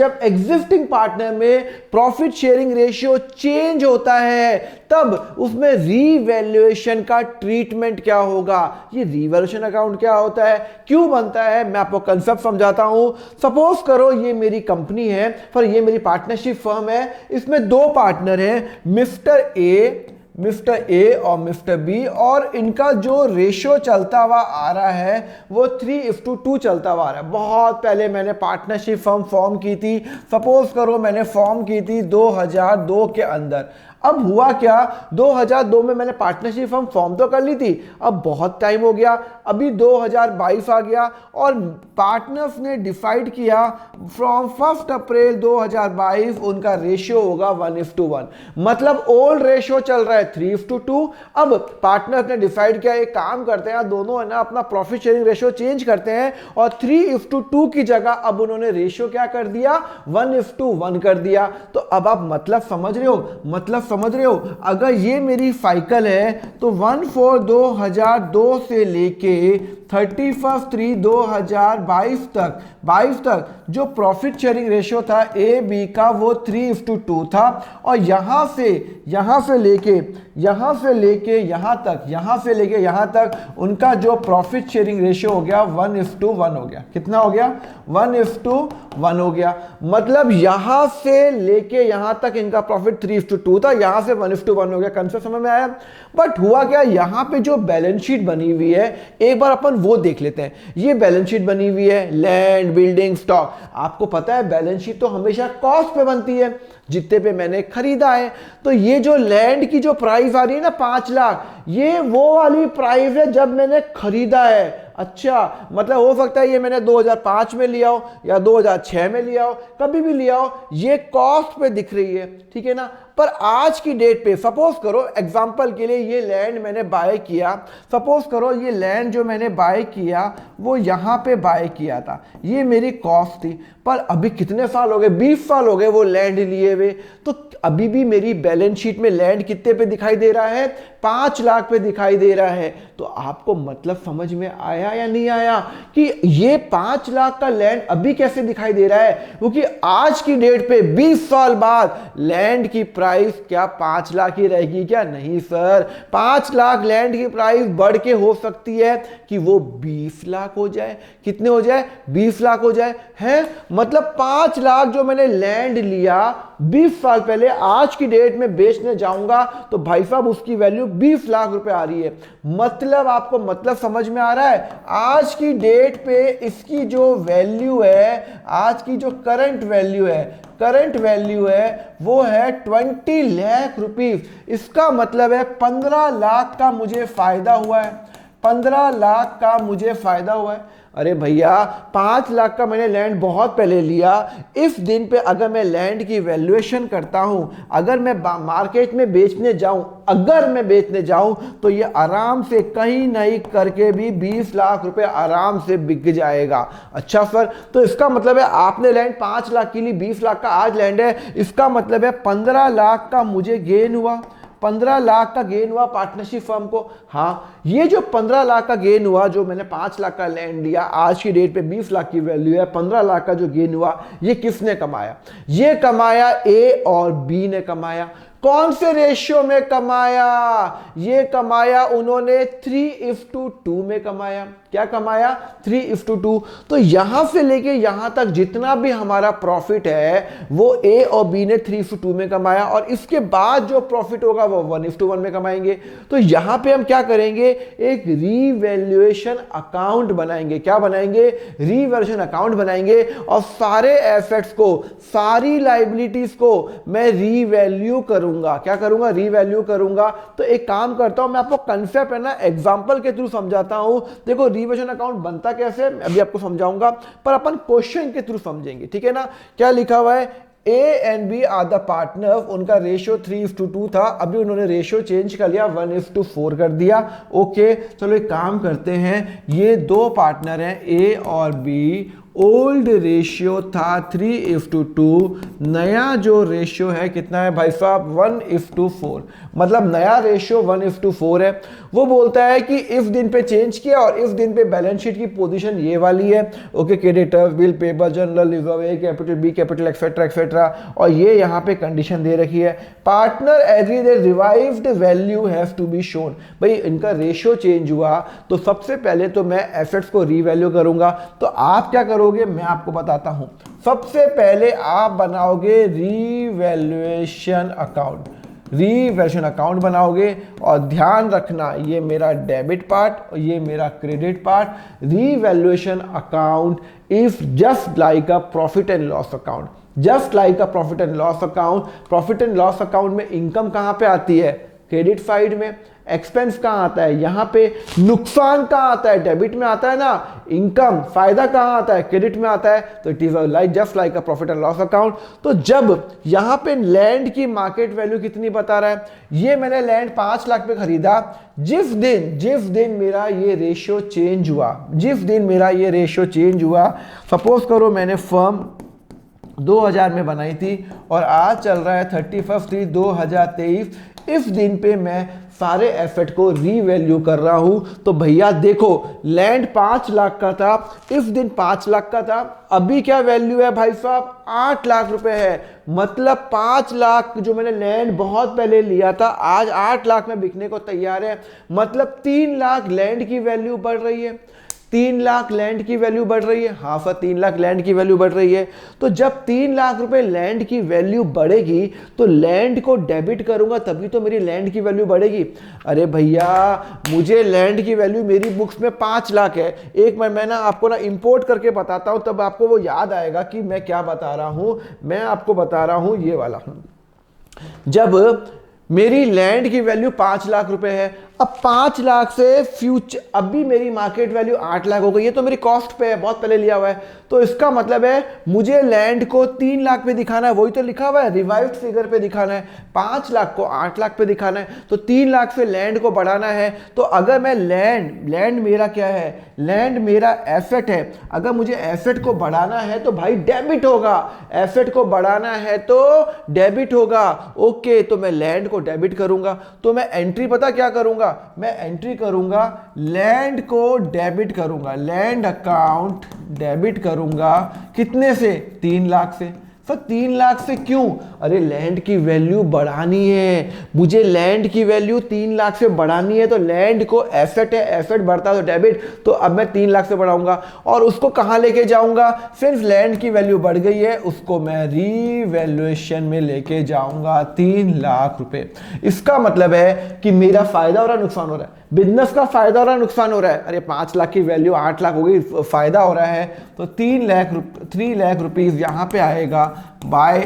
जब existing partner में profit sharing ratio change होता है तब उसमें रीवैल्यूएशन का ट्रीटमेंट क्या होगा। ये रीवैल्यूएशन अकाउंट क्या होता है, क्यों बनता है, मैं आपको कंसेप्ट समझाता हूं। सपोज करो ये मेरी कंपनी है, पर ये मेरी पार्टनरशिप फर्म है, इसमें दो पार्टनर हैं, मिस्टर ए और मिस्टर बी, और इनका जो रेशो चलता हुआ आ रहा है वो 3:2 चलता हुआ आ रहा है। बहुत पहले मैंने पार्टनरशिप फर्म फॉर्म की थी, सपोज करो मैंने फॉर्म की थी 2002 के अंदर। अब हुआ क्या, 2002 में मैंने पार्टनरशिप फर्म फॉर्म तो कर ली थी, अब बहुत टाइम हो गया, अभी 2022 आ गया और पार्टनर्स ने डिसाइड किया फ्रॉम 1 अप्रैल 2022 उनका रेशियो होगा 1:1। मतलब ओल्ड रेशियो चल रहा है 3:2। अब पार्टनर्स ने डिसाइड किया एक काम करते हैं, दोनों है ना अपना प्रॉफिट शेयरिंग रेशियो चेंज करते हैं और 3:2 की जगह अब उन्होंने रेशियो क्या कर दिया, 1:1 कर दिया। तो अब आप मतलब समझ रहे हो, अगर ये मेरी साइकिल है तो 1/4/2002 से लेके 31/3/2022 तक जो प्रॉफिट शेयरिंग रेशियो था ए बी का वो 3:2 था, और यहां से लेके यहां तक उनका जो प्रॉफिट शेयरिंग रेशियो हो गया 1:1 हो गया। कितना हो गया, 1:1 हो गया। मतलब यहां से लेके यहां तक इनका प्रॉफिट 3:2 था, यहां से 1:1 हो गया। कंसेप्ट समझ में आया। बट हुआ क्या, यहां पे जो बैलेंस शीट बनी हुई है एक बार अपन वो देख लेते हैं। ये बैलेंस शीट बनी हुई है, लैंड, बिल्डिंग, स्टॉक। आपको पता है बैलेंस शीट तो हमेशा कॉस्ट पे बनती है, जितने पे मैंने खरीदा है। तो ये जो लैंड की जो प्राइस आ रही है ना 5 लाख, ये वो वाली प्राइस है जब मैंने खरीदा है। अच्छा, मतलब हो सकता है ये मैंने 2005 में लिया हो या 2006 में लिया हो, कभी भी लिया हो, ये कॉस्ट पे दिख रही है, ठीक है ना। पर आज की डेट पे सपोज करो एग्जांपल के लिए ये लैंड मैंने बाय किया, सपोज करो ये लैंड जो मैंने बाय किया वो यहां पे बाय किया था, ये मेरी कॉस्ट थी। पर अभी कितने साल हो गए, 20 साल हो गए वो लैंड लिए हुए, तो अभी भी मेरी बैलेंस शीट में लैंड कितने पे दिखाई दे रहा है, 5 लाख पे दिखाई दे रहा है। तो आपको मतलब समझ में आया या नहीं आया कि ये 5 लाख का लैंड अभी कैसे दिखाई दे रहा है, क्योंकि आज की डेट पे 20 साल बाद लैंड की प्राइस क्या 5 लाख ही रहेगी क्या, नहीं सर, 5 लाख लैंड की प्राइस बढ़ के हो सकती है कि वो 20 लाख हो जाए। कितने हो जाए, 20 लाख हो जाए है। मतलब 5 लाख जो मैंने लैंड लिया 20 साल पहले, आज की डेट में बेचने जाऊंगा तो भाई साहब उसकी वैल्यू 20 लाख रुपए आ रही है। मतलब आपको मतलब समझ में आ रहा है, आज की डेट पे इसकी जो वैल्यू है, आज की जो करंट वैल्यू है वो है 20 लाख रुपीस। इसका मतलब है 15 लाख का मुझे फायदा हुआ है, 15 लाख का मुझे फायदा हुआ है। अरे भैया 5 लाख का मैंने लैंड बहुत पहले लिया, इस दिन पे अगर मैं लैंड की वैल्यूएशन करता हूं, अगर मैं मार्केट में बेचने जाऊं तो ये आराम से कहीं नहीं करके भी 20 लाख रुपए आराम से बिक जाएगा। अच्छा सर, तो इसका मतलब है आपने लैंड 5 लाख के लिए 20 लाख का आज लैंड है, इसका मतलब है 15 लाख का मुझे गेन हुआ, 15 लाख का गेन हुआ पार्टनरशिप फर्म को। हाँ, ये जो 15 लाख का गेन हुआ, जो मैंने 5 लाख का लैंड लिया, आज की डेट पे 20 लाख की वैल्यू है, 15 लाख का जो गेन हुआ ये किसने कमाया, ये कमाया ए और बी ने कमाया। कौन से रेशियो में कमाया, ये कमाया उन्होंने 3:2 में कमाया। क्या कमाया, 3:2। तो यहां से लेके यहां तक जितना भी हमारा प्रॉफिट है वो ए और बी ने 3:2 में कमाया, और इसके बाद जो प्रॉफिट होगा वो 1:1 में कमाएंगे। तो यहां पे हम क्या करेंगे, एक रीवैल्यूएशन अकाउंट बनाएंगे। क्या बनाएंगे, रीवैल्यूएशन अकाउंट बनाएंगे, और सारे एसेट्स को, सारी लायबिलिटीज को मैं रीवैल्यू करूंगा। क्या करूंगा, रीवैल्यू करूंगा। तो एक काम करता हूं, मैं आपको कंसेप्ट है ना एग्जांपल के थ्रू समझाता हूं। देखो रिवैल्यूएशन अकाउंट बनता कैसे अभी आपको समझाऊंगा, पर अपन क्वेश्चन के थ्रू समझेंगे, ठीक है ना। क्या लिखा हुआ है, A and B are the partner, उनका रेशियो 3:2 था, अभी उन्होंने रेशियो चेंज कर लिया 1:4 कर दिया। ओके, चलो एक काम करते हैं, ये दो पार्टनर हैं ए और बी, ओल्ड रेशियो था 3:2, नया जो रेशियो है कितना है भाई साहब 1:4, मतलब नया रेशियो 1:4 है। वो बोलता है कि इफ दिन पे चेंज किया और इफ दिन पे बैलेंस शीट की पोजीशन ये वाली है, okay, creditors, bill payable, general reserve, A capital, B capital, etcetera etcetera, और ये यहाँ पे कंडीशन दे रखी है, partner agree that revived value have to be shown. भाई इनका रेशियो चेंज हुआ तो सबसे पहले तो मैं एसेट्स को रीवैल्यू करूंगा। तो आप क्या करोगे मैं आपको बताता हूं। सबसे पहले आप बनाओगे रीवैल्यूएशन अकाउंट, रीवैल्यूएशन अकाउंट बनाओगे, और ध्यान रखना ये मेरा डेबिट पार्ट और ये मेरा credit part. Revaluation account is just like a profit and loss account, just like a profit and loss account. Profit and loss account में इनकम कहां पे आती है, क्रेडिट साइड में, एक्सपेंस कहां आता है, यहां पे नुकसान कहां आता है, डेबिट में आता है ना, इनकम फायदा कहां आता है, क्रेडिट में आता है। तो it is like just like a profit and loss account. तो जब यहां पे लैंड की मार्केट वैल्यू कितनी बता रहा है, ये मैंने लैंड 5 लाख पे खरीदा, जिस दिन मेरा ये रेशियो चेंज हुआ, जिस दिन मेरा ये रेशियो चेंज हुआ, सपोज करो मैंने फर्म 2000 में बनाई थी और आज चल रहा है 31/3/2023, इस दिन पे मैं सारे एसेट को रीवैल्यू कर रहा हूं। तो भैया देखो लैंड 5 लाख का था, इस दिन 5 लाख का था, अभी क्या वैल्यू है भाई साहब 8 लाख रुपए है। मतलब 5 लाख जो मैंने लैंड बहुत पहले लिया था आज 8 लाख में बिकने को तैयार है। मतलब 3 लाख लैंड की वैल्यू बढ़ रही है, 3 लाख लैंड की वैल्यू बढ़ रही है। हाँ सर 3 लाख लैंड की वैल्यू बढ़ रही है। तो जब 3 लाख रुपए लैंड की वैल्यू बढ़ेगी तो लैंड को डेबिट करूंगा तभी तो मेरी लैंड की वैल्यू बढ़ेगी। अरे भैया मुझे लैंड की वैल्यू मेरी बुक्स में 5 लाख है, एक मैं ना आपको ना इंपोर्ट करके बताता हूं तब आपको वो याद आएगा कि मैं क्या बता रहा हूं। मैं आपको बता रहा हूं ये वाला, जब मेरी लैंड की वैल्यू 5 लाख रुपए है, अब 5 लाख से फ्यूचर अभी मेरी मार्केट वैल्यू 8 लाख हो गई है, तो मेरी कॉस्ट पे है, बहुत पहले लिया हुआ है। तो इसका मतलब है मुझे लैंड को 3 लाख पे दिखाना है, वही तो लिखा हुआ है रिवाइव्ड फिगर पे दिखाना है, 5 लाख को 8 लाख पे दिखाना है। तो 3 लाख से लैंड को बढ़ाना है। तो अगर मैं लैंड मेरा क्या है, लैंड मेरा एसेट है, अगर मुझे एसेट को बढ़ाना है तो भाई डेबिट होगा, एसेट को बढ़ाना है तो डेबिट होगा। ओके तो मैं लैंड को डेबिट करूंगा। तो मैं एंट्री पता क्या करूंगा, मैं एंट्री करूंगा लैंड को डेबिट करूंगा, लैंड अकाउंट डेबिट करूंगा कितने से, 3 लाख से। सर 3 लाख से क्यों, अरे लैंड की वैल्यू बढ़ानी है, मुझे लैंड की वैल्यू 3 लाख से बढ़ानी है। तो लैंड को एसेट है, एसेट बढ़ता है तो डेबिट, तो अब मैं 3 लाख से बढ़ाऊंगा और उसको कहां लेके जाऊंगा, सिर्फ लैंड की वैल्यू बढ़ गई है उसको मैं रीवैल्यूएशन में लेके जाऊंगा 3 लाख रुपए। इसका मतलब है कि मेरा फायदा हो रहा है नुकसान हो रहा है, बिजनेस का फायदा हो रहा है नुकसान हो रहा है। अरे 5 लाख की वैल्यू 8 लाख हो गई, फायदा हो रहा है। तो 3 लाख रुपीज यहां पे आएगा बाय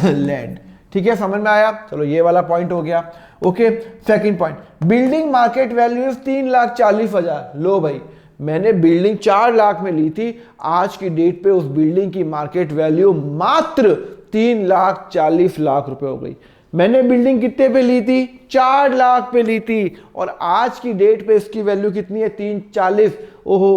लैंड। ठीक है समझ में आया, चलो ये वाला पॉइंट हो गया। Okay second point, building market value 3,40,000। लो भाई मैंने बिल्डिंग 4 लाख में ली थी, आज की डेट पे उस बिल्डिंग की मार्केट वैल्यू मात्र 3,40,00,000 रुपए हो गई। मैंने बिल्डिंग कितने पे ली थी, 4 लाख पे ली थी, और आज की डेट पे इसकी वैल्यू कितनी है 340। ओहो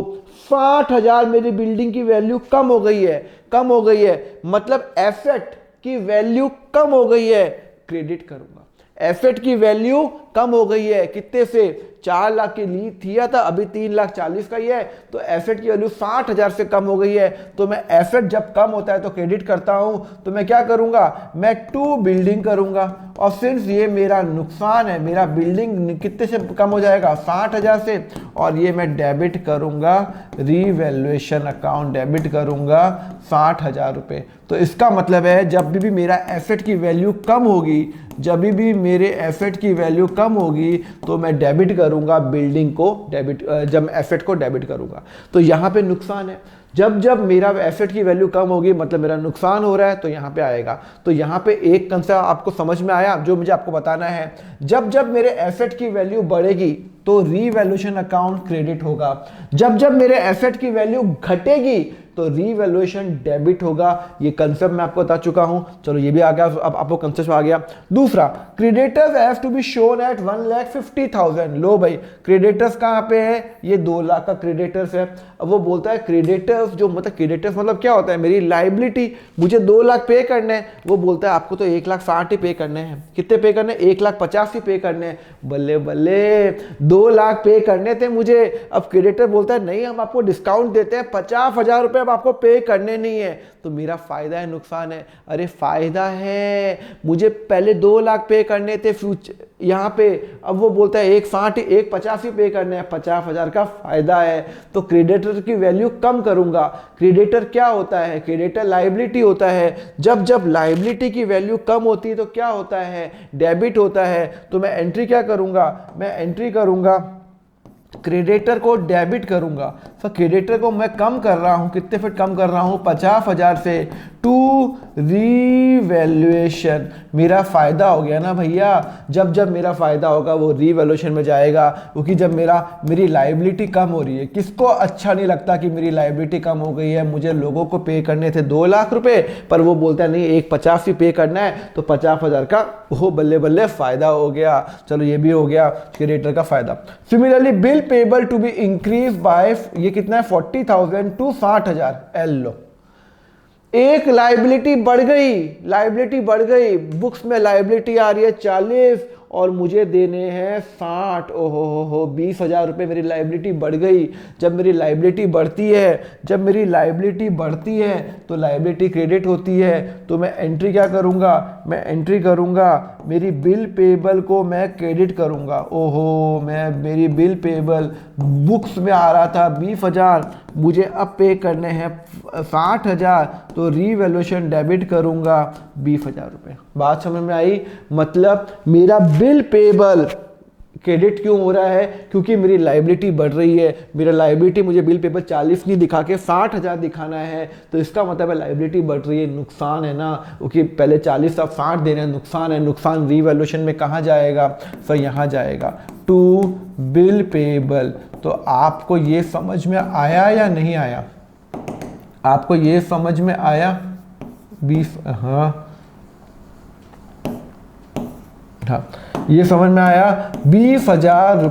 60,000 मेरी बिल्डिंग की वैल्यू कम हो गई है, कम हो गई है, मतलब एसेट की वैल्यू कम हो गई है, क्रेडिट करूंगा। एसेट की वैल्यू कम हो गई है कितने से, 4 लाख की ली थी था, अभी 3,40,000 का ही है, तो एसेट की वैल्यू 60,000 से कम हो गई है। तो मैं एसेट जब कम होता है तो क्रेडिट करता हूं, तो मैं क्या करूंगा, मैं टू बिल्डिंग करूंगा। और सिंस ये मेरा नुकसान है, मेरा बिल्डिंग कितने से कम हो जाएगा 60,000 से, और ये मैं डेबिट करूंगा, रीवैल्यूएशन अकाउंट डेबिट करूंगा 60,000 रुपए। तो इसका मतलब है जब भी मेरा एसेट की वैल्यू कम होगी, जब भी मेरे एसेट की वैल्यू कम होगी तो मैं डेबिट करूंगा बिल्डिंग को, डेबिट जब एसेट को डेबिट करूंगा। तो यहां पे नुकसान है, जब मेरा एसेट की वैल्यू कम होगी मतलब मेरा नुकसान हो रहा है, तो यहां पे आएगा। तो यहां पे एक कंसेप्ट आपको समझ में आया जो मुझे आपको बताना है, जब मेरे एसेट की वैल्यू बढ़ेगी तो रीवैल्यूएशन अकाउंट क्रेडिट होगा, जब मेरे एसेट की वैल्यू घटेगी तो रीवैल्यूएशन डेबिट होगा। ये कंसेप्ट मैं आपको बता चुका हूं। चलो ये भी आ गया, अब आपको कंसेप्ट आ गया। दूसरा, creditors have to be shown at 1,50,000। लो भाई, क्रेडिटर्स कहां पे है? ये 2 लाख का क्रेडिटर्स है। अब वो बोलता है क्रेडिटर्स जो मतलब क्रेडिटर्स मतलब क्या होता है? मेरी लाइबिलिटी, मुझे 2 लाख पे करने हैं। वो बोलता है आपको तो 1,60,000 ही पे करने हैं। कितने पे करने? 1,50,000 ही पे करने हैं। बल्ले बल्ले, 2 लाख पे करने थे मुझे। अब क्रेडिटर बोलता है नहीं, हम आपको डिस्काउंट देते हैं, 50,000 रुपए अब आपको पे करने नहीं है। तो मेरा फायदा है नुकसान है? अरे फायदा है, मुझे पहले 2 लाख पे करने थे फ्यूचर यहाँ पे, अब वो बोलता है 1,50,000 ही पे करने हैं, 50,000 का फायदा है। तो क्रेडिटर की वैल्यू कम करूंगा। क्रेडिटर क्या होता है? क्रेडिटर लाइबिलिटी होता है। जब जब लाइबिलिटी की वैल्यू कम होती है तो क्या होता है? डेबिट होता है। तो मैं एंट्री क्या करूंगा? मैं एंट्री करूंगा, क्रेडिटर को डेबिट करूंगा। तो क्रेडिटर को मैं कम कर रहा हूं, कितने फिट कम कर रहा हूं? 50,000 से टू रीवैल्यूएशन। मेरा फायदा हो गया ना भैया। जब जब मेरा फायदा होगा वो रीवैल्यूएशन में जाएगा, क्योंकि जब मेरी लाइबिलिटी कम हो रही है। किसको अच्छा नहीं लगता कि मेरी लाइबिलिटी कम हो गई है? मुझे लोगों को पे करने थे 2 लाख रुपए, पर वो बोलता है नहीं 1,50,000 ही पे करना है, तो 50,000 का वो बल्ले बल्ले फायदा हो गया। चलो ये भी हो गया क्रेडिटर का फायदा। Similarly bill payable to be increase by, ये कितना है? 40,000 टू 60,000। एल लो, एक लाइबिलिटी बढ़ गई, लाइबिलिटी बढ़ गई। बुक्स में लाइबिलिटी आ रही है 40 और मुझे देने हैं 60। ओहो हो 20,000 रुपये मेरी लाइबिलिटी बढ़ गई। जब मेरी लाइबिलिटी बढ़ती है, तो लाइबिलिटी क्रेडिट होती है। तो मैं एंट्री क्या करूंगा? मैं एंट्री करूंगा, मेरी बिल पेबल को मैं क्रेडिट करूंगा। ओहो, मेरी बिल पेबल बुक्स में आ रहा था 20,000, मुझे अब पे करने हैं 60,000, तो रीवैल्यूएशन डेबिट करूंगा 20,000 रुपये। बात समझ में आई? मतलब मेरा बिल पेबल क्रेडिट क्यों हो रहा है? क्योंकि मेरी लाइबिलिटी बढ़ रही है। मेरा लाइबिलिटी मुझे बिल पेबल 40 नहीं दिखा के 60,000 दिखाना है, तो इसका मतलब है लाइबिलिटी बढ़ रही है। नुकसान है ना, क्योंकि पहले 40 अब 60 देना है, नुकसान है। नुकसान रीवैल्यूएशन में कहाँ जाएगा? फिर यहाँ जाएगा टू बिल पेबल। तो आपको ये समझ में आया या नहीं आया? आपको ये समझ में आया? 20, हाँ, ये समझ में आया। 20,000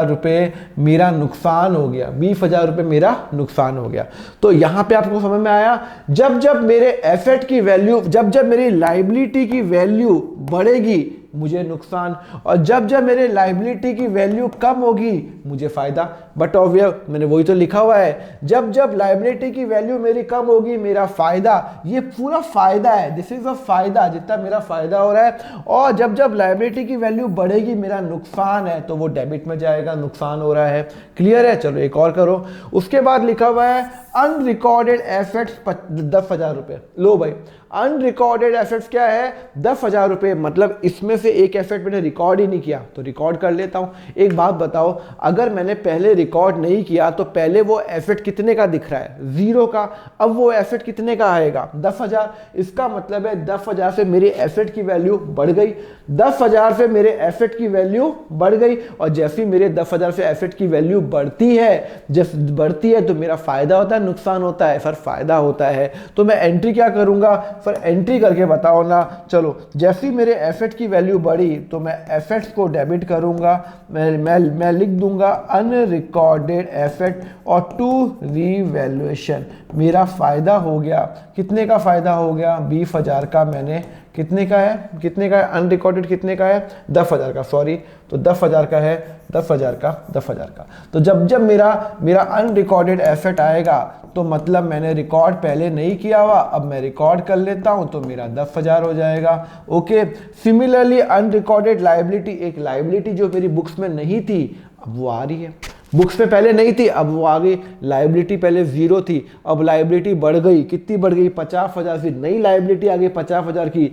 रुपये मेरा नुकसान हो गया। 20,000 रुपये मेरा नुकसान हो गया। तो यहां पे आपको समझ में आया, जब जब मेरे एसेट की वैल्यू, जब जब मेरी लाइबिलिटी की वैल्यू बढ़ेगी मुझे नुकसान, और जब जब मेरे लाइबिलिटी की वैल्यू कम होगी मुझे फायदा। बट ऑब्वियस मैंने वही तो लिखा हुआ है, जब जब लाइबिलिटी की वैल्यू मेरी कम होगी मेरा फायदा। ये पूरा फायदा है, दिस इज अ फायदा, जितना मेरा फायदा हो रहा है। और जब जब लाइबिलिटी की वैल्यू बढ़ेगी मेरा नुकसान है, तो वो डेबिट में जाएगा, नुकसान हो रहा है। क्लियर है? चलो एक और करो। उसके बाद लिखा हुआ है अनरिकॉर्डेड एसेट्स 10,000 रुपये। लो भाई, अनरिकॉर्डेड एसेट्स क्या है? 10,000 रुपये। मतलब इसमें से एक एसेट मैंने रिकॉर्ड ही नहीं किया, तो रिकॉर्ड कर लेता हूं। एक बात बताओ, अगर मैंने पहले रिकॉर्ड नहीं किया तो पहले वो एसेट कितने का दिख रहा है? 0 का। अब वो एसेट कितने का आएगा? 10,000। इसका मतलब है 10,000 से मेरी एसेट की वैल्यू बढ़ गई। 10,000 से मेरे एसेट की वैल्यू बढ़ गई, और जैसे मेरे 10,000 से एसेट की वैल्यू बढ़ती है, जब बढ़ती है तो मेरा फायदा होता है, नुकसान होता है? फिर फायदा होता है। तो मैं एंट्री क्या करूंगा? फिर एंट्री करके बताओ ना। चलो, जैसी मेरे एसेट की वैल्यू बढ़ी तो मैं एसेट्स को डेबिट करूंगा। मैं लिख दूंगा अनरिकॉर्डेड एसेट और टू रीवैल्यूएशन। मेरा फायदा हो गया। कितने का फायदा हो गया? 20,000 का। मैंने कितने का है? कितने का है? अनरिकॉर्डेड कितने का है? 10,000 का। सॉरी, तो 10,000 का है, 10,000 का, 10,000 का। तो जब जब मेरा अनरिकॉर्डेड एसेट आएगा तो मतलब मैंने रिकॉर्ड पहले नहीं किया हुआ, अब मैं रिकॉर्ड कर लेता हूं तो मेरा 10,000 हो जाएगा। ओके। सिमिलरली अनरिकॉर्डेड लाइबिलिटी, एक लाइबिलिटी जो मेरी बुक्स में नहीं थी अब वो आ रही है। बुक्स में पहले नहीं थी, अब वो आ गई। लाइबिलिटी पहले 0 थी, अब लाइबिलिटी बढ़ गई। कितनी बढ़ गई? 50,000 से नई लाइबिलिटी आ गई 50,000 की।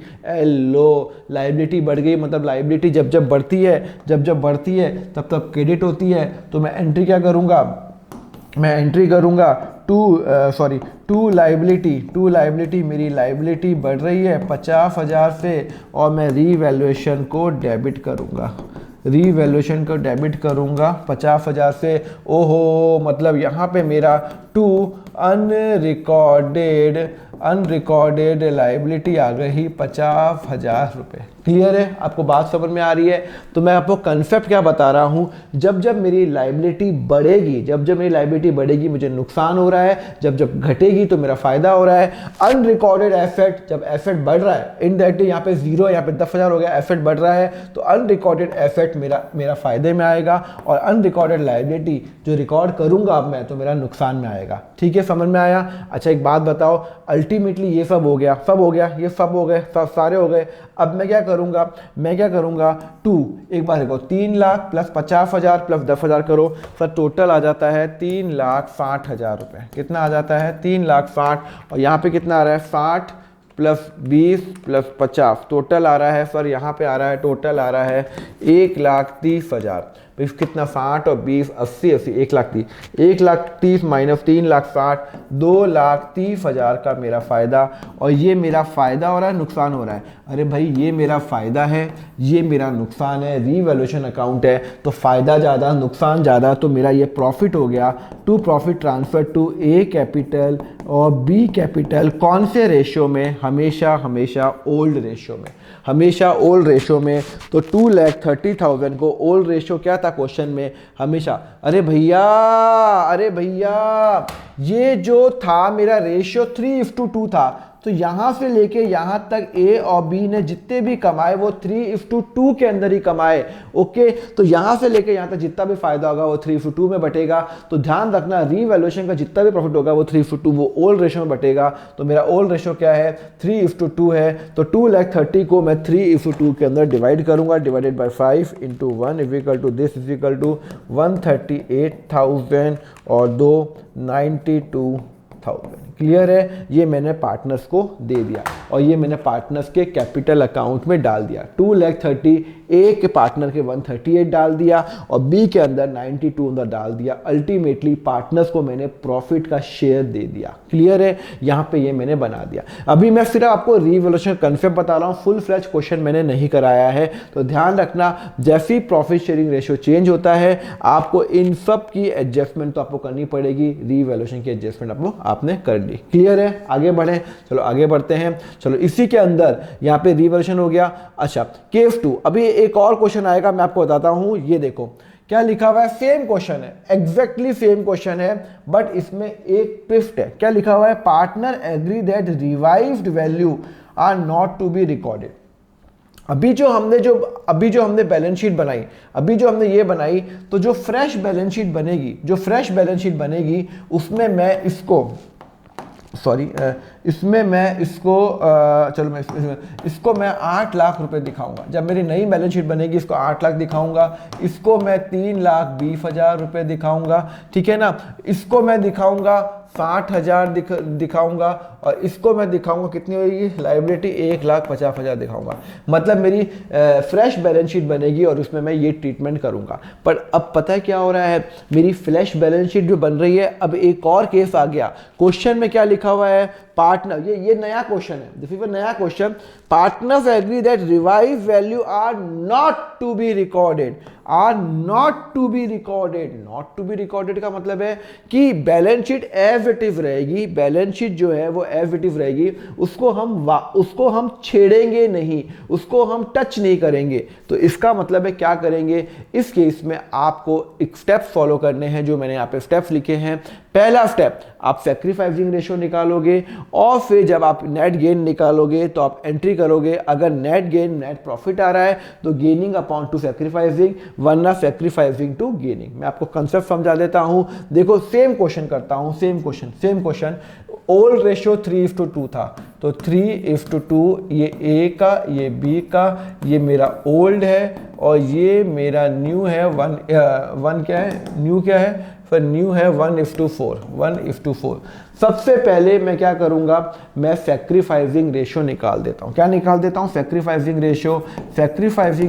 लो, लाइबिलिटी बढ़ गई। मतलब लाइबिलिटी जब जब बढ़ती है, तब तब क्रेडिट होती है। तो मैं एंट्री क्या करूंगा? मैं एंट्री करूंगा टू लाइबिलिटी। मेरी लाइबिलिटी बढ़ रही है 50,000 से, और मैं रीवैल्यूएशन को डेबिट करूंगा। 50,000 से। ओहो, मतलब यहाँ पे मेरा टू अनरिकॉर्डेड लाइबिलिटी आ गई 50,000 रुपये। क्लियर है, आपको बात समझ में आ रही है? तो मैं आपको कंसेप्ट क्या बता रहा हूं, जब जब मेरी लाइबिलिटी बढ़ेगी, जब जब मेरी लाइबिलिटी बढ़ेगी मुझे नुकसान हो रहा है, जब जब घटेगी तो मेरा फायदा हो रहा है। अनरिकॉर्डेड एसेट, जब एसेट बढ़ रहा है, इनडायरेक्टली यहाँ पे 0, यहाँ पे 10,000 हो गया, एसेट बढ़ रहा है, तो अनरिकॉर्डेड एसेट मेरा फायदे में आएगा, और अनरिकॉर्डेड लाइबिलिटी जो रिकॉर्ड करूंगा अब मैं तो मेरा नुकसान में आएगा। ठीक है, समझ में आया? अच्छा एक बात बताओ, अल्टीमेटली ये सब हो गया, ये सब हो गए, सब सारे हो गए। अब मैं क्या करूंगा 2, एक बार देखो, 3 लाख प्लस 50,000 प्लस 10,000 करो, सर टोटल आ जाता है 3,60,000 रुपये। कितना आ जाता है? 3,60,000, और यहाँ पे कितना आ रहा है? 60 प्लस 20 प्लस 50, टोटल आ रहा है सर, यहाँ पे आ रहा है, टोटल आ रहा है 1,30,000। कितना? 60 और 20 80 80, 1,30,000, 1,30,000 माइनस 3,60,000, 2,30,000 का मेरा फ़ायदा। और ये मेरा फ़ायदा हो रहा है, नुकसान हो रहा है? अरे भाई ये मेरा फ़ायदा है, ये मेरा नुकसान है, रीवैल्यूएशन अकाउंट है, तो फ़ायदा ज़्यादा नुकसान ज़्यादा, तो मेरा ये प्रॉफिट हो गया। To profit transfer to A capital और बी कैपिटल, कौन से रेशियो में? हमेशा ओल्ड रेशियो में, हमेशा ओल्ड रेशियो में। तो 2,30,000 को ओल्ड रेशियो क्या था क्वेश्चन में? हमेशा। अरे भैया ये जो था मेरा रेशियो 3:2 था, तो यहां से लेके यहां तक ए और बी ने जितने भी कमाए वो 3:2 के अंदर ही कमाए। ओके, तो यहां से लेके यहां तक जितना भी फायदा होगा वो 3:2 में बटेगा। तो ध्यान रखना, रीवैल्यूएशन का जितना भी प्रॉफिट होगा वो 3:2 वो ओल्ड रेशियो में बटेगा। तो मेरा ओल्ड रेशियो क्या है? 3:2 है। तो 2,30,000 को मैं 3:2 के अंदर डिवाइड करूंगा, divided by 5 into 1 equal to this is equal to 138,000 और 92,000। क्लियर है? ये मैंने पार्टनर्स को दे दिया और ये मैंने पार्टनर्स के कैपिटल अकाउंट में डाल दिया। 2,30,000 ए के पार्टनर के 138 डाल दिया और बी के अंदर 92 अंदर डाल दिया। अल्टीमेटली पार्टनर्स को मैंने प्रॉफिट का शेयर दे दिया। क्लियर है? यहाँ पे ये मैंने बना दिया। अभी मैं सिर्फ आपको रीवैल्यूएशन कंसेप्ट बता रहा हूँ, फुल फ्लैश क्वेश्चन मैंने नहीं कराया है। तो ध्यान रखना, जैसे ही प्रॉफिट शेयरिंग रेशियो चेंज होता है आपको इन सब की एडजस्टमेंट तो आपको करनी पड़ेगी, रीवैल्यूएशन की एडजस्टमेंट आपने कर ली। क्लियर है? आगे बढ़े, चलो आगे बढ़ते हैं। चलो इसी के अंदर यहाँ पे रीवैल्यूएशन हो गया। अच्छा केस 2, अभी एक और क्वेश्चन आएगा, मैं आपको बताता हूं। ये देखो क्या लिखा हुआ है, सेम क्वेश्चन है, एग्जैक्टली सेम क्वेश्चन है, बट इसमें एक ट्विस्ट है। क्या लिखा हुआ है? Partner agree that revised value are not to be recorded. अभी जो हमने बैलेंस शीट बनाई, अभी जो हमने ये बनाई, तो जो फ्रेश बैलेंस शीट बनेगी, उसमें मैं इसको इसको मैं 8 लाख रुपए दिखाऊंगा। जब मेरी नई बैलेंस शीट बनेगी इसको 8 लाख दिखाऊंगा, इसको मैं 3,20,000 रुपए दिखाऊंगा। ठीक है ना? इसको मैं दिखाऊंगा 60,000 दिखाऊंगा और इसको मैं दिखाऊंगा कितनी होगी लाइबिलिटी, 1,50,000 दिखाऊंगा। मतलब मेरी फ्रेश बैलेंस शीट बनेगी और उसमें मैं ये ट्रीटमेंट करूंगा। पर अब पता है क्या हो रहा है, मेरी फ्रेश बैलेंस शीट जो बन रही है, अब एक और केस आ गया। क्वेश्चन में क्या लिखा हुआ है? पार्टनर, ये नया क्वेश्चन है, दिस इज अ नया क्वेश्चन। Partners agree that revise value are not to be recorded. Not to be recorded का मतलब है कि balance sheet as it is रहेगी, बैलेंस शीट जो है वो एज इट इज रहेगी, उसको हम छेड़ेंगे नहीं, उसको हम टच नहीं करेंगे। तो इसका मतलब है क्या करेंगे इस केस में? आपको एक स्टेप्स फॉलो करने हैं, जो मैंने यहाँ पे स्टेप्स लिखे हैं। पहला स्टेप, आप सैक्रिफाइसिंग रेशियो निकालोगे और फिर जब आप नेट गेन निकालोगे तो आप एंट्री करोगे। अगर नेट गेन नेट प्रॉफिट आ रहा है तो गेनिंग अपॉन टू सैक्रिफाइसिंग, वरना सैक्रिफाइसिंग टू गेनिंग। मैं आपको कंसेप्ट समझा देता हूं। देखो सेम क्वेश्चन करता हूं, सेम क्वेश्चन। ओल्ड रेशियो 3:2 था, तो 3:2, ये ए का, ये बी का, ये मेरा ओल्ड है और ये मेरा न्यू है। वन क्या है? न्यू क्या है? फिर न्यू है 1:4। सबसे पहले मैं क्या करूंगा, मैं सैक्रिफाइसिंग रेशियो निकाल देता हूं। क्या निकाल देता हूं? Sacrificing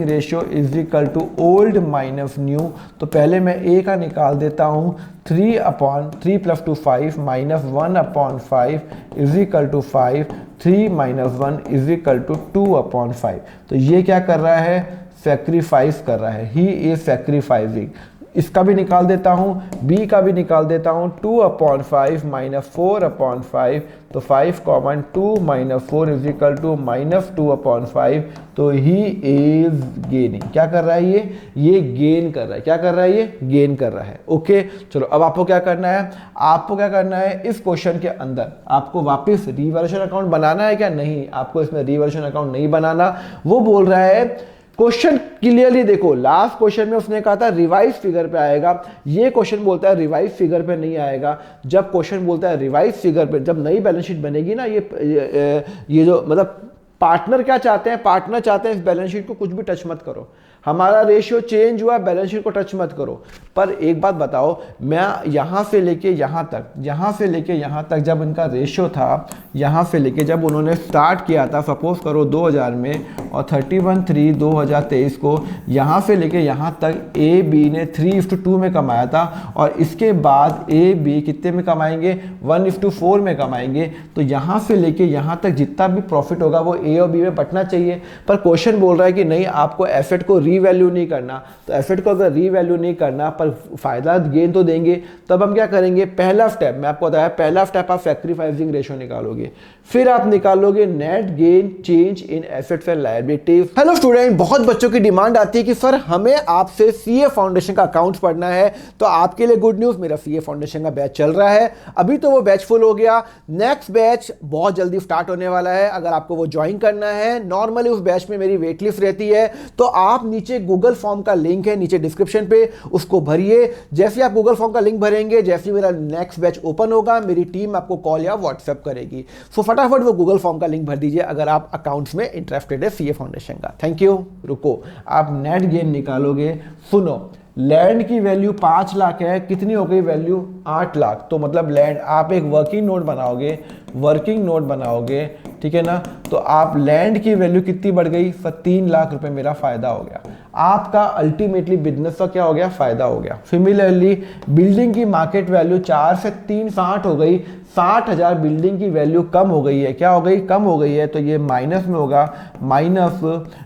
ratio is equal to old minus new. तो पहले मैं ए का निकाल देता हूं, 3 + 2 5 minus 1/5 is equal to 5, 3 - 1 is equal to 2/5। तो ये क्या कर रहा है? सैक्रिफाइस कर रहा है, ही इज सैक्रिफाइसिंग। इसका भी निकाल देता हूँ, b का भी निकाल देता हूँ, 2/5 माइनस 4/5, तो 5 common 2 minus 4 is equal to minus 2/5, तो ही इज गेनिंग। क्या कर रहा है ये गेन कर रहा है। क्या कर रहा है ये गेन कर रहा है। ओके चलो, अब आपको क्या करना है, आपको क्या करना है, इस क्वेश्चन के अंदर आपको वापस रिवैल्यूएशन अकाउंट बनाना है क्या? नहीं, आपको इसमें रिवैल्यूएशन अकाउंट नहीं बनाना। वो बोल रहा है, क्वेश्चन क्लियरली देखो, लास्ट क्वेश्चन में उसने कहा था रिवाइज फिगर पे आएगा, ये क्वेश्चन बोलता है रिवाइज फिगर पे नहीं आएगा। जब क्वेश्चन बोलता है रिवाइज फिगर पे, जब नई बैलेंस शीट बनेगी ना, ये जो मतलब पार्टनर क्या चाहते हैं, पार्टनर चाहते हैं इस बैलेंस शीट को कुछ भी टच मत करो, हमारा रेशियो चेंज हुआ, बैलेंस शीट को टच मत करो। पर एक बात बताओ, मैं यहाँ से लेके यहाँ तक, यहाँ से लेके यहाँ तक जब इनका रेशियो था, यहाँ से लेके जब उन्होंने स्टार्ट किया था, सपोज करो 2000 में, और 31/3/2023 को यहाँ से लेके यहाँ तक ए बी ने 3:2 में कमाया था, और इसके बाद ए बी कितने में कमाएंगे, 1:4 में कमाएंगे। तो यहाँ से लेके यहाँ तक जितना भी प्रॉफिट होगा वो ए और बी में बंटना चाहिए। पर क्वेश्चन बोल रहा है कि नहीं, आपको एसेट को रीवैल्यू नहीं करना। तो एसेट को अगर रीवैल्यू नहीं करना पर फायदा गेन तो देंगे, तब हम क्या करेंगे, पहला स्टेप मैं आपको बताया, पहला स्टेप आप सैक्रिफाइसिंग रेशियो निकालोगे, फिर आप निकालोगे net gain change in assets and liabilities. Hello student, बहुत बच्चों की डिमांड आती है कि सर हमें आपसे सीए फाउंडेशन का अकाउंट्स पढ़ना है। तो आपके लिए गुड न्यूज, मेरा सीए फाउंडेशन का बैच चल रहा है। अभी तो वो बैच फुल हो गया, नेक्स्ट बैच बहुत जल्दी स्टार्ट होने वाला है। अगर आपको वो ज्वाइन करना है, नॉर्मली उस बैच में मेरी वेट लिस्ट रहती है, तो आप नीचे गूगल फॉर्म का लिंक है नीचे डिस्क्रिप्शन पे, उसको भरिए। जैसे आप गूगल फॉर्म का लिंक भरेंगे, जैसे मेरा नेक्स्ट बैच ओपन होगा, मेरी टीम आपको कॉल या व्हाट्सएप करेगी। सो फटाफट वो गूगल फॉर्म का लिंक भर दीजिए अगर आप अकाउंट्स में इंटरेस्टेड है सीए फाउंडेशन का। Thank you. रुको, आप नेट गेन निकालोगे। सुनो, लैंड की वैल्यू 5 लाख है, कितनी हो गई वैल्यू, 8 लाख। तो मतलब लैंड, आप एक वर्किंग नोट बनाओगे, वर्किंग नोट बनाओगे, ठीक है ना, तो आप लैंड की वैल्यू कितनी बढ़ गई, 3 लाख रुपए मेरा फायदा हो गया। आपका अल्टीमेटली बिजनेस का क्या हो गया, फायदा हो गया। सिमिलरली बिल्डिंग की मार्केट वैल्यू 4 से 3 60 हो गई, 60,000 बिल्डिंग की वैल्यू कम हो गई है। क्या हो गई, कम हो गई है, तो ये माइनस में होगा, माइनस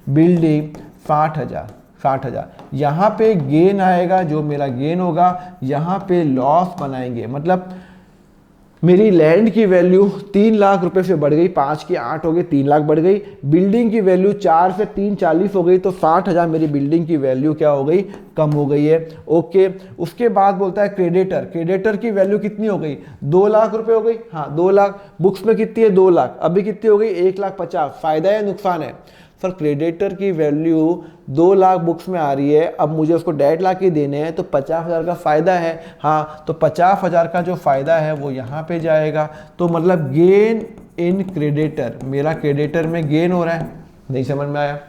बिल्डिंग 60,000। यहाँ पे गेन आएगा, जो मेरा गेन होगा, यहाँ पे लॉस बनाएंगे। मतलब मेरी लैंड की वैल्यू 3 लाख रुपए से बढ़ गई, 5 की 8 हो गई, 3 लाख बढ़ गई। बिल्डिंग की वैल्यू 4 से 3 40 हो गई, तो 60,000 मेरी बिल्डिंग की वैल्यू क्या हो गई, कम हो गई है। ओके, उसके बाद बोलता है क्रेडिटर की वैल्यू कितनी हो गई, 2 लाख रुपए हो गई। हाँ 2 लाख, बुक्स में कितनी है 2 लाख, अभी कितनी हो गई 1,50,000। फायदा है नुकसान है सर, क्रेडिटर की वैल्यू 2 लाख बुक्स में आ रही है, अब मुझे उसको 1.5 लाख ही देने हैं, तो 50,000 का फायदा है। हाँ, तो 50,000 का जो फायदा है वो यहाँ पे जाएगा। तो मतलब गेन इन क्रेडिटर, मेरा क्रेडिटर में गेन हो रहा है। नहीं समझ में आया?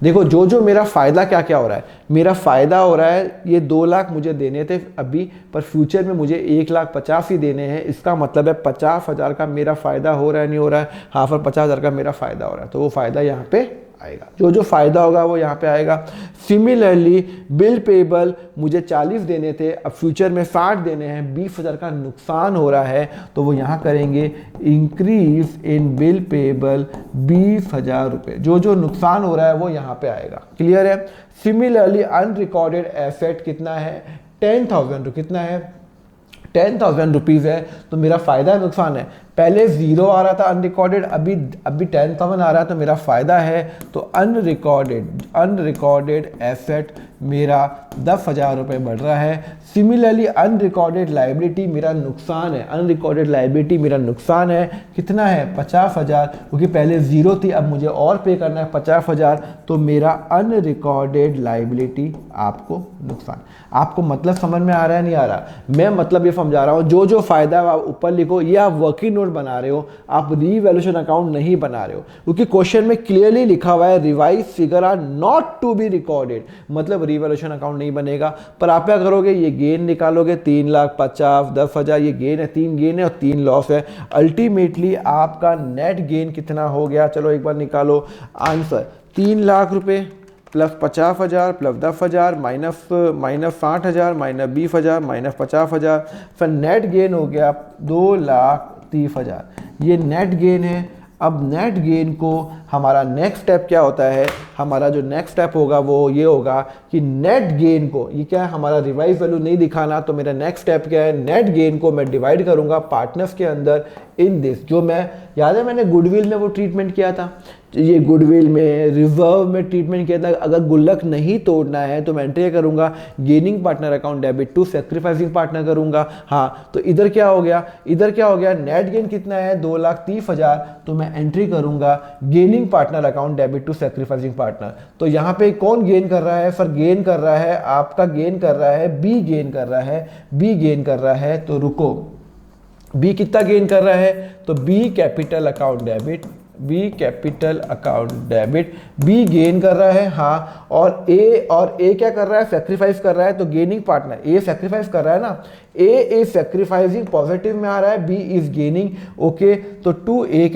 देखो, जो मेरा फायदा क्या क्या हो रहा है, मेरा फायदा हो रहा है, ये 2 लाख मुझे देने थे अभी, पर फ्यूचर में मुझे 1,50,000 ही देने हैं। इसका मतलब है 50,000 का मेरा फायदा हो रहा है, नहीं हो रहा है? हाँ, पर 50,000 का मेरा फायदा हो रहा है, तो वो फायदा यहाँ पे आएगा। जो फायदा होगा वो यहाँ पे आएगा। सिमिलरली बिल पेबल मुझे 40 देने थे, अब फ्यूचर में 60 देने हैं, 20,000 का नुकसान हो रहा है, तो वो यहाँ करेंगे इंक्रीज इन बिल पेबल 20,000 रुपये। जो नुकसान हो रहा है वो यहाँ पे आएगा। क्लियर है? सिमिलरली अनरिकॉर्डेड एसेट कितना है, 10,000। कितना है, 10,000 रुपीज़ है, तो मेरा फायदा है नुकसान है? पहले 0 आ रहा था अनरिकॉर्डेड, अभी 10,000 आ रहा है, तो मेरा फायदा है। तो अनरिकॉर्डेड एसेट मेरा 10,000 रुपये बढ़ रहा है। सिमिलरली अनरिकॉर्डेड लाइबिलिटी मेरा नुकसान है, अनरिकॉर्डेड लाइबिलिटी मेरा नुकसान है। कितना है, 50,000, क्योंकि पहले 0 थी, अब मुझे और पे करना है 50,000, तो मेरा अनरिकॉर्डेड लाइबिलिटी आपको नुकसान। आपको मतलब समझ में आ रहा है, नहीं आ रहा? मैं मतलब ये समझा रहा हूँ, जो फायदा आप ऊपर लिखो, ये आप वर्किंग नोट बना रहे हो, आप रीवैल्यूएशन अकाउंट नहीं बना रहे हो, क्योंकि क्वेश्चन में क्लियरली लिखा हुआ है revise figure are not to be recorded, मतलब रीवैल्यूएशन अकाउंट नहीं बनेगा। पर आप क्या करोगे, ये गेन निकालोगे, 3,50,000, 10,000, ये गेन है, 3 गेन है और 3 लॉस है। अल्टीमेटली आपका नेट गेन कितना हो गया, चलो एक बार निकालो आंसर। 3 लाख रुपए plus 50,000 plus 10,000 minus 60,000 minus 20,000 minus 50,000, फिर नेट गेन हो गया 2,30,000। ये नेट गेन है। अब नेट गेन को हमारा नेक्स्ट स्टेप क्या होता है, हमारा जो नेक्स्ट स्टेप होगा वो ये होगा कि नेट गेन को, ये क्या है हमारा रिवाइज वैल्यू नहीं दिखाना, तो मेरा नेक्स्ट स्टेप क्या है, नेट गेन को मैं डिवाइड करूंगा पार्टनर्स के अंदर इन दिस, जो मैं याद है मैंने गुडविल में वो ट्रीटमेंट किया था, ये गुडविल में रिजर्व में ट्रीटमेंट किया था। अगर गुल्लक नहीं तोड़ना है तो मैं एंट्री करूंगा gaining partner account debit to sacrificing partner करूंगा। हाँ, तो इधर क्या हो गया, इधर क्या हो गया, नेट गेन कितना है 2,30,000, तो मैं एंट्री करूंगा gaining partner account debit to sacrificing partner. तो यहाँ पे कौन गेन कर रहा है सर, गेन कर रहा है आपका, गेन कर रहा है बी, गेन कर रहा है बी, गेन कर रहा है, तो रुको बी कितना गेन कर रहा है, तो B capital account debit, B capital account debit, B gain कर रहा है। हाँ, और ए क्या कर रहा है, सेक्रीफाइस कर रहा है, तो गेनिंग पार्टनर ए सेक्रीफाइस कर रहा है ना, ए इज सेक्रीफाइसिंग पॉजिटिव में आ रहा है, बी इज गेनिंग। ओके, तो टू ए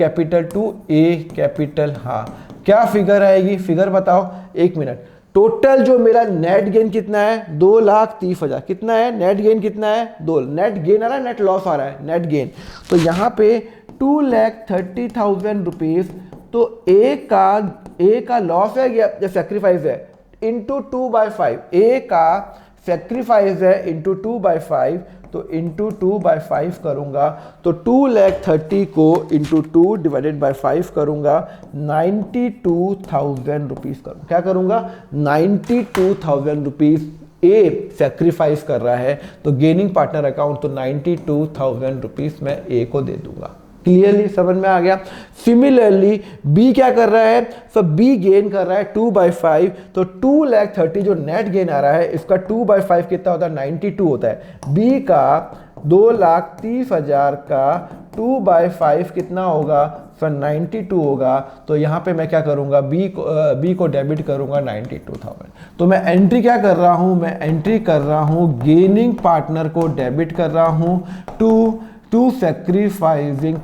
कैपिटल, हाँ क्या फिगर आएगी, फिगर बताओ, एक मिनट। टोटल जो मेरा नेट गेन कितना है 2,30,000, कितना है नेट गेन, कितना है 2, नेट गेन आ रहा है नेट लॉस आ रहा है, नेट गेन, तो यहाँ पे 2,30,000 रुपीज, तो ए का लॉस है या सेक्रीफाइस है, इंटू 2/5, ए का सेक्रीफाइस है इंटू 2/5, तो इंटू 2/5 करूंगा, तो 2,30,000 को इंटू 2 डिवाइडेड बाई 5 करूंगा, 92,000 रुपीज करूंगा, क्या करूंगा 92,000 रुपीज ए सेक्रीफाइस कर रहा है, तो गेनिंग पार्टनर अकाउंट, तो 92,000 रुपीज मैं ए को दे दूंगा। क्लियरली समझ में आ गया। सिमिलरली बी क्या कर रहा है, सब बी गेन कर रहा है 2/5, तो 2,30,000 जो नेट गेन आ रहा है इसका 2/5 कितना होता है 92 होता है, बी का 2,30,000 का 2/5 कितना होगा सर 92 होगा, तो यहाँ पे मैं क्या करूँगा बी को डेबिट करूँगा 92,000, तो मैं एंट्री क्या कर रहा हूँ, मैं एंट्री कर रहा हूँ गेनिंग पार्टनर को डेबिट कर रहा हूँ टू सेक्रीफाइसिंग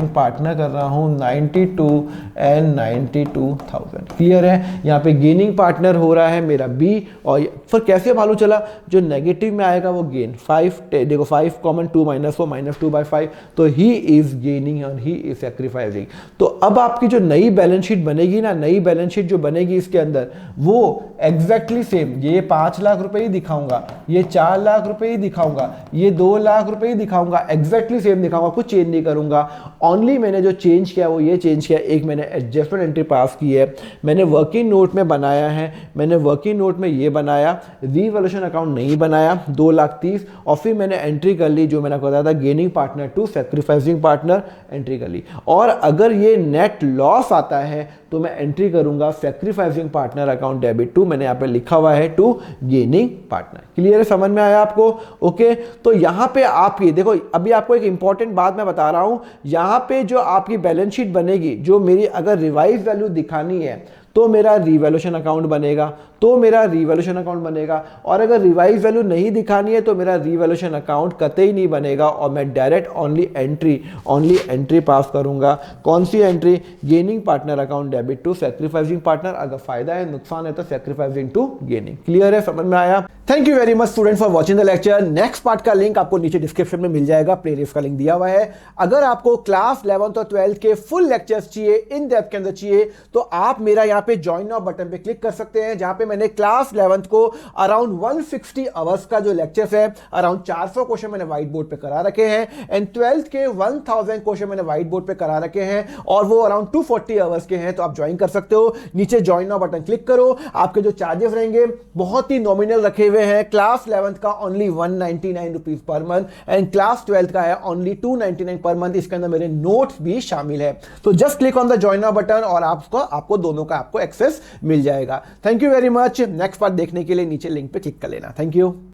पार्टनर कर रहा हूँ 92 एंड 92,000। क्लियर है, यहाँ पे गेनिंग पार्टनर हो रहा है मेरा बी, और फिर कैसे मालूम चला, जो नेगेटिव में आएगा वो गेन 5, देखो 5 कॉमन 2 माइनस हो -2/5, तो ही इज गेनिंग और ही इज सेक्रीफाइसिंग। तो अब आपकी जो नई बैलेंस शीट बनेगी ना, नई बैलेंस शीट जो बनेगी इसके अंदर वो एग्जैक्टली सेम, ये 5 लाख रुपए ही दिखाऊंगा, ये 4 लाख रुपए ही दिखाऊंगा, ये 2 लाख रुपए ही दिखाऊंगा, एग्जैक्टली सेम दिखाऊंगा, कुछ चेंज नहीं करूंगा। ओनली मैंने जो चेंज किया वो ये चेंज किया, एक मैंने एडजस्टमेंट एंट्री पास की है, मैंने वर्किंग नोट में बनाया है, मैंने वर्किंग नोट में ये बनाया, रीवैल्यूएशन अकाउंट नहीं बनाया 2,30,000, और फिर मैंने एंट्री कर ली जो मैंने बताया था gaining partner to sacrificing partner, entry कर ली। और अगर ये नेट लॉस आता है तो मैं एंट्री करूंगा sacrificing partner account debit to, मैंने यहाँ पे लिखा हुआ है टू गेनिंग पार्टनर। क्लियर है, समझ में आया आपको। ओके, तो यहाँ पे आपकी देखो, अभी आपको एक इंपॉर्टेंट बात मैं बता रहा हूं, यहाँ पे जो आपकी बैलेंस शीट बनेगी, जो मेरी अगर रिवाइज वैल्यू दिखानी है तो मेरा रिवैल्यूएशन अकाउंट बनेगा, और अगर रिवाइज वैल्यू नहीं दिखानी है तो मेरा रिवैल्यूएशन अकाउंट कतई नहीं बनेगा, और मैं डायरेक्ट ओनली एंट्री पास करूंगा। कौन सी entry, gaining partner account debit to sacrificing partner, अगर फायदा है नुकसान है तो सेक्रीफाइसिंग टू गेनिंग। क्लियर है, समझ में आया। Thank you very much student for watching the lecture. Next part का लिंक आपको नीचे डिस्क्रिप्शन में मिल जाएगा, प्लेलिस्ट का लिंक दिया हुआ है। अगर आपको क्लास 11th और 12th के फुल लेक्चर्स चाहिए, इन डेप्थ के अंदर चाहिए, तो आप मेरा यहाँ पे ज्वाइन नाउ बटन पे क्लिक कर सकते हैं, जहां पे मैंने क्लास 11th को अराउंड 160 आवर्स का जो लेक्चर्स है, अराउंड 400 क्वेश्चन मैंने व्हाइट बोर्ड पे करा रखे हैं, एंड 12th के 1000 क्वेश्चन मैंने व्हाइट बोर्ड पे करा रखे हैं, और वो अराउंड 240 आवर्स के हैं। तो आप ज्वाइन कर सकते हो, नीचे ज्वाइन नाउ बटन क्लिक करो। आपके जो चार्जेस रहेंगे बहुत ही नॉमिनल रखे हुए हैं। क्लास 11th का only 199 rupees per month, and class 12th का है ओनली 299 पर मंथ। इसके अंदर मेरे नोट्स भी शामिल है। तो just click on the join now button और आपको दोनों का आपको एक्सेस मिल जाएगा। Thank you very much. Next part देखने के लिए नीचे लिंक पे क्लिक कर लेना। Thank you.